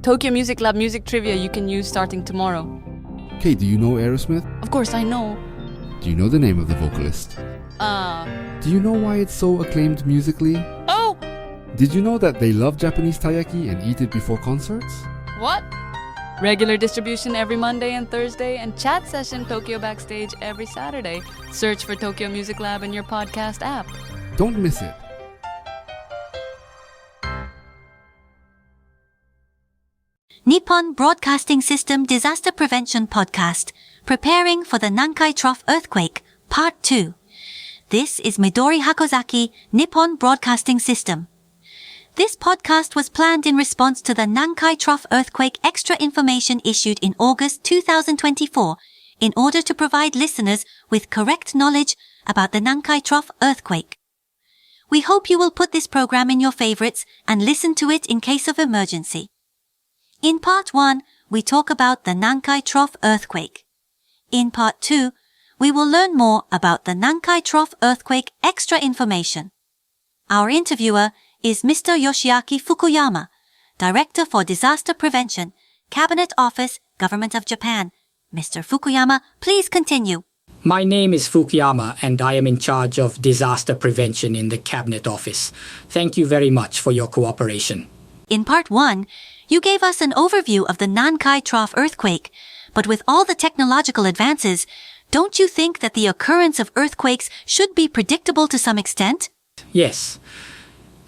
Tokyo Music Lab music trivia you can use starting tomorrow. Okay, do you know Aerosmith? Of course, I know. Do you know the name of the vocalist? Do you know why it's so acclaimed musically? Oh! Did you know that they love Japanese taiyaki and eat it before concerts? What? Regular distribution every Monday and Thursday, and chat session Tokyo Backstage every Saturday. Search for Tokyo Music Lab in your podcast app. Don't miss it. Nippon Broadcasting System Disaster Prevention Podcast, Preparing for the Nankai Trough Earthquake, Part 2. This is Midori Hakozaki, Nippon Broadcasting System. This podcast was planned in response to the Nankai Trough earthquake extra information issued in August 2024 in order to provide listeners with correct knowledge about the Nankai Trough earthquake. We hope you will put this program in your favorites and listen to it in case of emergency. In Part 1, we talk about the Nankai Trough earthquake. In Part 2, we will learn more about the Nankai Trough earthquake extra information. Our interviewer is Mr. Yoshiaki Fukuyama, Director for Disaster Prevention, Cabinet Office, Government of Japan. Mr. Fukuyama, please continue. My name is Fukuyama and I am in charge of disaster prevention in the Cabinet Office. Thank you very much for your cooperation. In Part 1, you gave us an overview of the Nankai Trough earthquake, but with all the technological advances, don't you think that the occurrence of earthquakes should be predictable to some extent? Yes.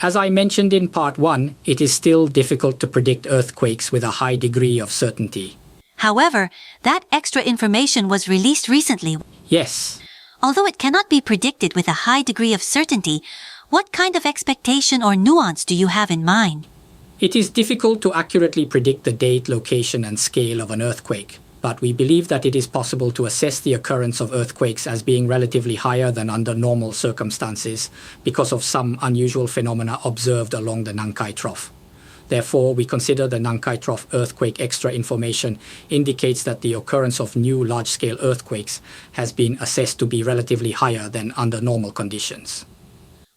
As I mentioned in Part 1, it is still difficult to predict earthquakes with a high degree of certainty. However, that extra information was released recently. Yes. Although it cannot be predicted with a high degree of certainty, what kind of expectation or nuance do you have in mind? It is difficult to accurately predict the date, location, and scale of an earthquake, but we believe that it is possible to assess the occurrence of earthquakes as being relatively higher than under normal circumstances because of some unusual phenomena observed along the Nankai Trough. Therefore, we consider the Nankai Trough earthquake extra information indicates that the occurrence of new large-scale earthquakes has been assessed to be relatively higher than under normal conditions.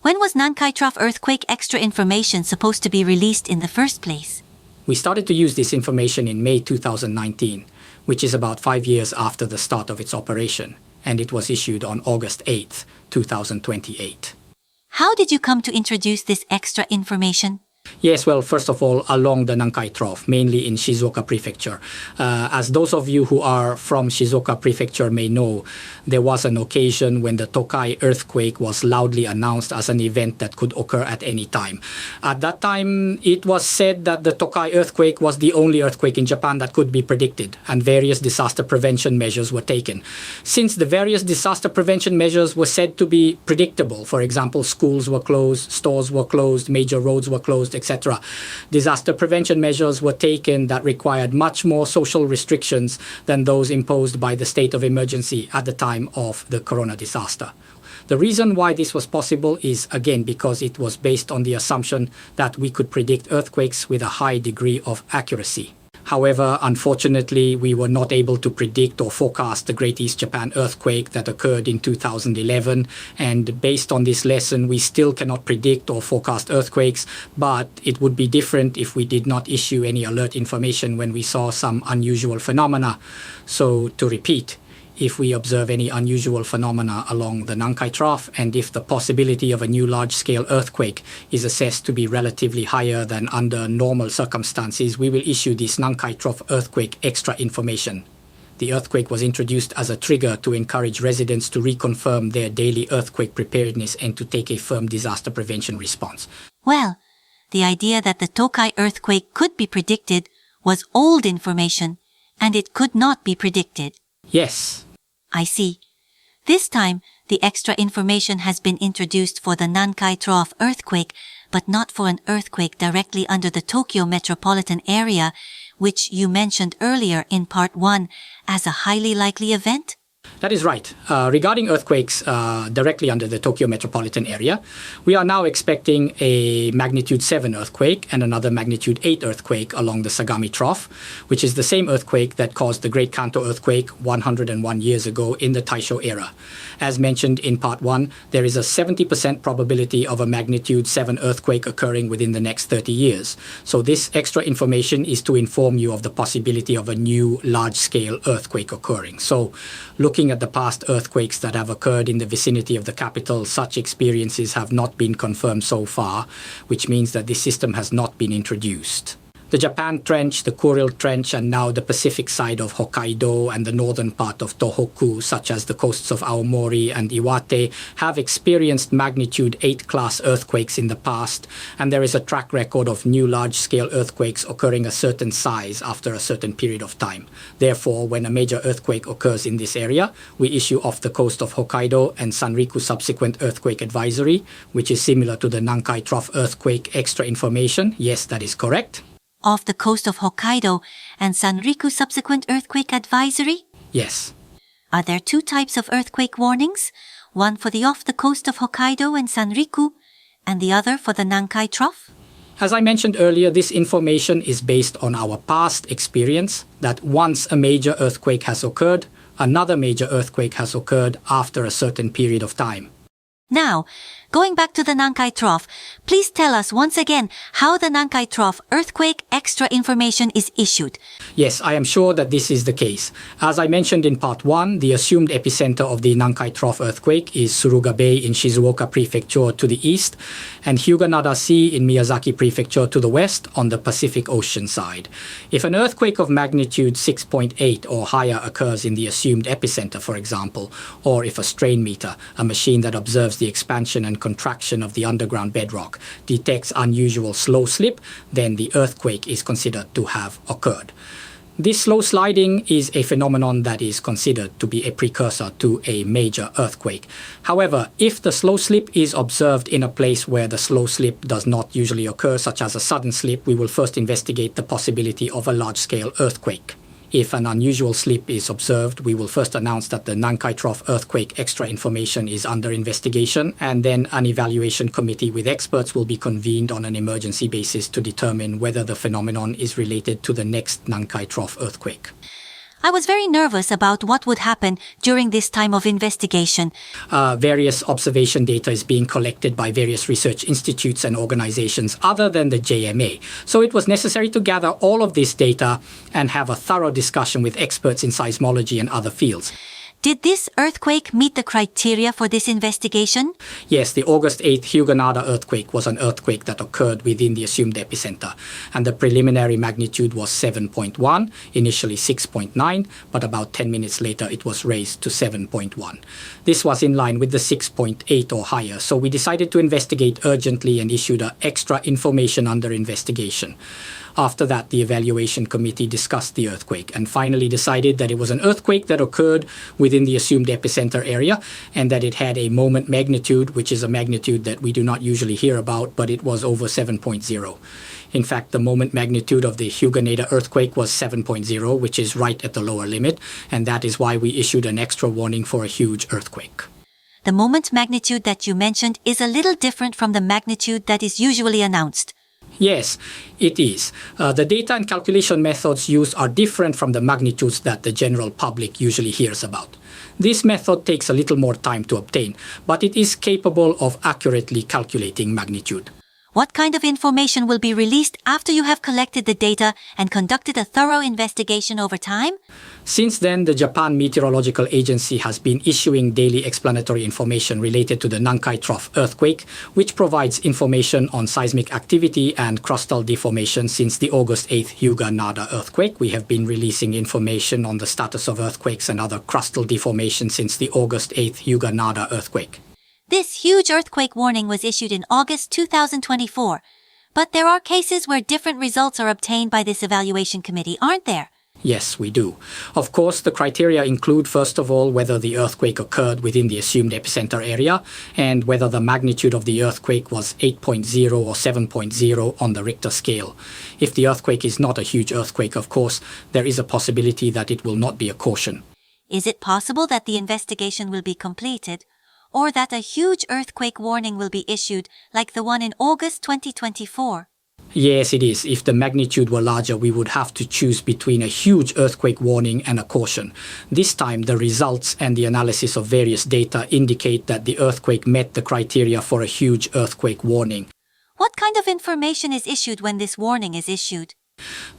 When was Nankai Trough earthquake extra information supposed to be released in the first place? We started to use this information in May 2019, which is about 5 years after the start of its operation, and it was issued on August 8, 2028. How did you come to introduce this extra information? Yes, well, first of all, along the Nankai Trough, mainly in Shizuoka Prefecture. As those of you who are from Shizuoka Prefecture may know, there was an occasion when the Tokai earthquake was loudly announced as an event that could occur at any time. At that time, it was said that the Tokai earthquake was the only earthquake in Japan that could be predicted, and various disaster prevention measures were taken. Since the various disaster prevention measures were said to be predictable, for example, schools were closed, stores were closed, major roads were closed, etc., disaster prevention measures were taken that required much more social restrictions than those imposed by the state of emergency at the time of the corona disaster. The reason why this was possible is, again, because it was based on the assumption that we could predict earthquakes with a high degree of accuracy. However, unfortunately, we were not able to predict or forecast the Great East Japan earthquake that occurred in 2011. And based on this lesson, we still cannot predict or forecast earthquakes, but it would be different if we did not issue any alert information when we saw some unusual phenomena. So, to repeat, if we observe any unusual phenomena along the Nankai Trough, and if the possibility of a new large-scale earthquake is assessed to be relatively higher than under normal circumstances, we will issue this Nankai Trough earthquake extra information. The earthquake was introduced as a trigger to encourage residents to reconfirm their daily earthquake preparedness and to take a firm disaster prevention response. Well, the idea that the Tokai earthquake could be predicted was old information, and it could not be predicted. Yes. I see. This time, the extra information has been introduced for the Nankai Trough earthquake, but not for an earthquake directly under the Tokyo metropolitan area, which you mentioned earlier in Part 1 as a highly likely event? That is right. Regarding earthquakes directly under the Tokyo metropolitan area, we are now expecting a magnitude 7 earthquake and another magnitude 8 earthquake along the Sagami Trough, which is the same earthquake that caused the Great Kanto earthquake 101 years ago in the Taisho era. As mentioned in part 1, there is a 70% probability of a magnitude 7 earthquake occurring within the next 30 years. So this extra information is to inform you of the possibility of a new large-scale earthquake occurring. So looking at the past earthquakes that have occurred in the vicinity of the capital, such experiences have not been confirmed so far, which means that this system has not been introduced. The Japan Trench, the Kuril Trench, and now the Pacific side of Hokkaido and the northern part of Tohoku, such as the coasts of Aomori and Iwate, have experienced magnitude 8 class earthquakes in the past, and there is a track record of new large-scale earthquakes occurring a certain size after a certain period of time. Therefore, when a major earthquake occurs in this area, we issue off the coast of Hokkaido and Sanriku subsequent earthquake advisory, which is similar to the Nankai Trough earthquake extra information. Yes, that is correct. Off the coast of Hokkaido and Sanriku subsequent earthquake advisory? Yes. Are there 2 types of earthquake warnings? One for the off the coast of Hokkaido and Sanriku, and the other for the Nankai Trough? As I mentioned earlier, this information is based on our past experience that once a major earthquake has occurred, another major earthquake has occurred after a certain period of time. Now, going back to the Nankai Trough, please tell us once again how the Nankai Trough earthquake extra information is issued. Yes, I am sure that this is the case. As I mentioned in part 1, the assumed epicenter of the Nankai Trough earthquake is Suruga Bay in Shizuoka Prefecture to the east, and Hyuganada Sea in Miyazaki Prefecture to the west on the Pacific Ocean side. If an earthquake of magnitude 6.8 or higher occurs in the assumed epicenter, for example, or if a strain meter, a machine that observes the expansion and contraction of the underground bedrock, detects unusual slow slip, then the earthquake is considered to have occurred. This slow sliding is a phenomenon that is considered to be a precursor to a major earthquake. However, if the slow slip is observed in a place where the slow slip does not usually occur, such as a sudden slip, we will first investigate the possibility of a large-scale earthquake. If an unusual slip is observed, we will first announce that the Nankai Trough earthquake extra information is under investigation, and then an evaluation committee with experts will be convened on an emergency basis to determine whether the phenomenon is related to the next Nankai Trough earthquake. I was very nervous about what would happen during this time of investigation. Various observation data is being collected by various research institutes and organizations other than the JMA. So it was necessary to gather all of this data and have a thorough discussion with experts in seismology and other fields. Did this earthquake meet the criteria for this investigation? Yes, the August 8th Hyuganada earthquake was an earthquake that occurred within the assumed epicenter, and the preliminary magnitude was 7.1, initially 6.9, but about 10 minutes later it was raised to 7.1. This was in line with the 6.8 or higher, so we decided to investigate urgently and issued an extra information under investigation. After that, the evaluation committee discussed the earthquake and finally decided that it was an earthquake that occurred within the assumed epicenter area and that it had a moment magnitude, which is a magnitude that we do not usually hear about, but it was over 7.0. In fact, the moment magnitude of the Hyuganada earthquake was 7.0, which is right at the lower limit, and that is why we issued an extra warning for a huge earthquake. The moment magnitude that you mentioned is a little different from the magnitude that is usually announced. Yes, it is. The data and calculation methods used are different from the magnitudes that the general public usually hears about. This method takes a little more time to obtain, but it is capable of accurately calculating magnitude. What kind of information will be released after you have collected the data and conducted a thorough investigation over time? Since then, the Japan Meteorological Agency has been issuing daily explanatory information related to the Nankai Trough earthquake, which provides information on seismic activity and crustal deformation since the August 8th Hyuganada earthquake. We have been releasing information on the status of earthquakes and other crustal deformation since the August 8th Hyuganada earthquake. This huge earthquake warning was issued in August 2024, but there are cases where different results are obtained by this evaluation committee, aren't there? Yes, we do. Of course, the criteria include, first of all, whether the earthquake occurred within the assumed epicenter area and whether the magnitude of the earthquake was 8.0 or 7.0 on the Richter scale. If the earthquake is not a huge earthquake, of course, there is a possibility that it will not be a caution. Is it possible that the investigation will be completed, or that a huge earthquake warning will be issued like the one in August 2024? Yes, it is. If the magnitude were larger, we would have to choose between a huge earthquake warning and a caution. This time, the results and the analysis of various data indicate that the earthquake met the criteria for a huge earthquake warning. What kind of information is issued when this warning is issued?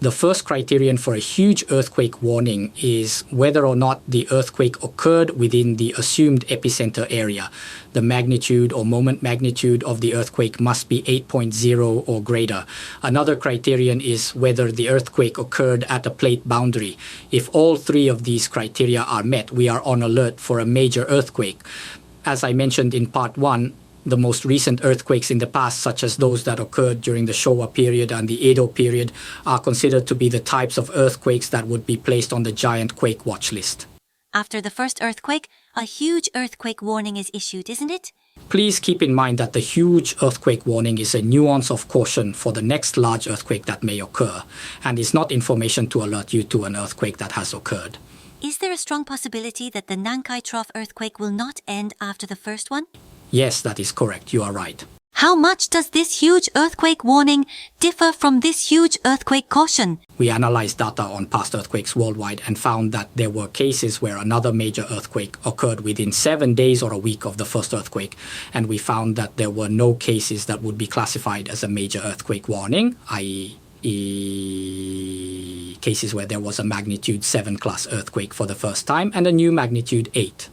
The first criterion for a huge earthquake warning is whether or not the earthquake occurred within the assumed epicenter area. The magnitude or moment magnitude of the earthquake must be 8.0 or greater. Another criterion is whether the earthquake occurred at a plate boundary. If all three of these criteria are met, we are on alert for a major earthquake. As I mentioned in part 1, the most recent earthquakes in the past, such as those that occurred during the Showa period and the Edo period, are considered to be the types of earthquakes that would be placed on the giant quake watch list. After the first earthquake, a huge earthquake warning is issued, isn't it? Please keep in mind that the huge earthquake warning is a nuance of caution for the next large earthquake that may occur, and is not information to alert you to an earthquake that has occurred. Is there a strong possibility that the Nankai Trough earthquake will not end after the first one? Yes, that is correct. You are right. How much does this huge earthquake warning differ from this huge earthquake caution? We analyzed data on past earthquakes worldwide and found that there were cases where another major earthquake occurred within 7 days or a week of the first earthquake, and we found that there were no cases that would be classified as a major earthquake warning, i.e. cases where there was a magnitude 7 class earthquake for the first time and a new magnitude 8.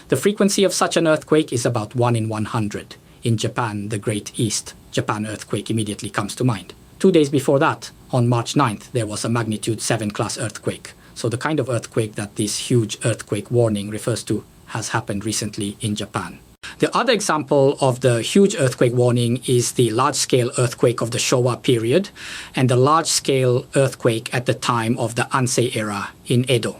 The frequency of such an earthquake is about 1 in 100. In Japan, the Great East Japan earthquake immediately comes to mind. 2 days before that, on March 9th, there was a magnitude 7 class earthquake. So the kind of earthquake that this huge earthquake warning refers to has happened recently in Japan. The other example of the huge earthquake warning is the large-scale earthquake of the Showa period and the large-scale earthquake at the time of the Ansei era in Edo.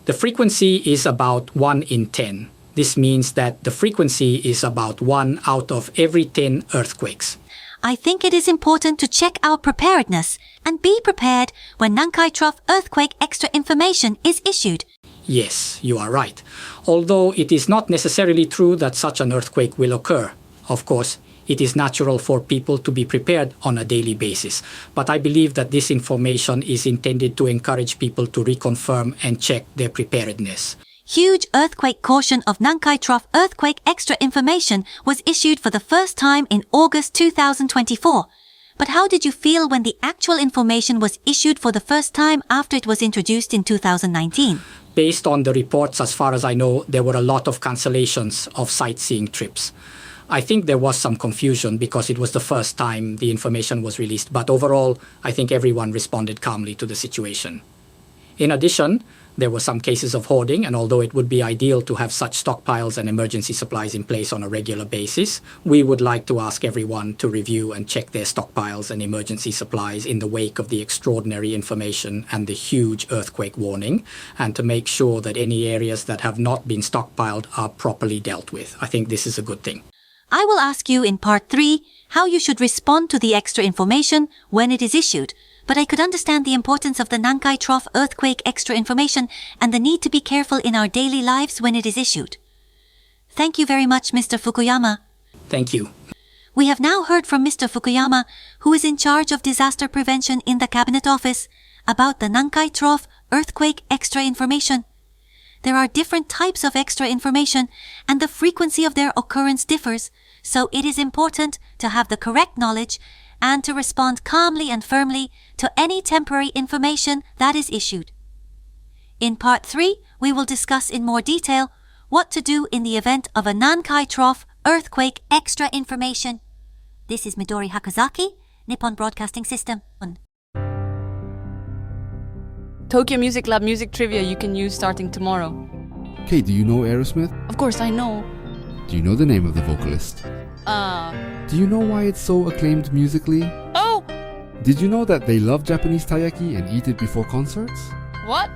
The frequency is about 1 in 10. This means that the frequency is about 1 out of every 10 earthquakes. I think it is important to check our preparedness and be prepared when Nankai Trough earthquake extra information is issued. Yes, you are right. Although it is not necessarily true that such an earthquake will occur. Of course, it is natural for people to be prepared on a daily basis. But I believe that this information is intended to encourage people to reconfirm and check their preparedness. Huge earthquake caution of Nankai Trough earthquake extra information was issued for the first time in August 2024. But how did you feel when the actual information was issued for the first time after it was introduced in 2019? Based on the reports, as far as I know, there were a lot of cancellations of sightseeing trips. I think there was some confusion because it was the first time the information was released, but overall, I think everyone responded calmly to the situation. In addition, there were some cases of hoarding, and although it would be ideal to have such stockpiles and emergency supplies in place on a regular basis, we would like to ask everyone to review and check their stockpiles and emergency supplies in the wake of the extraordinary information and the huge earthquake warning, and to make sure that any areas that have not been stockpiled are properly dealt with. I think this is a good thing. I will ask you in part 3 how you should respond to the extra information when it is issued. But I could understand the importance of the Nankai Trough earthquake extra information and the need to be careful in our daily lives when it is issued. Thank you very much, Mr. Fukuyama. Thank you. We have now heard from Mr. Fukuyama, who is in charge of disaster prevention in the Cabinet Office, about the Nankai Trough earthquake extra information. There are different types of extra information, and the frequency of their occurrence differs, so it is important to have the correct knowledge and to respond calmly and firmly to any temporary information that is issued. In part 3, we will discuss in more detail what to do in the event of a Nankai Trough earthquake extra information. This is Midori Hakozaki, Nippon Broadcasting System. Tokyo Music Lab music trivia you can use starting tomorrow. Okay, do you know Aerosmith? Of course, I know. Do you know the name of the vocalist? Do you know why it's so acclaimed musically? Oh! Did you know that they love Japanese taiyaki and eat it before concerts? What?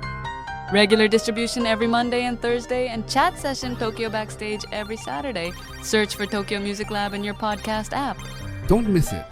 Regular distribution every Monday and Thursday, and chat session Tokyo Backstage every Saturday. Search for Tokyo Music Lab in your podcast app. Don't miss it.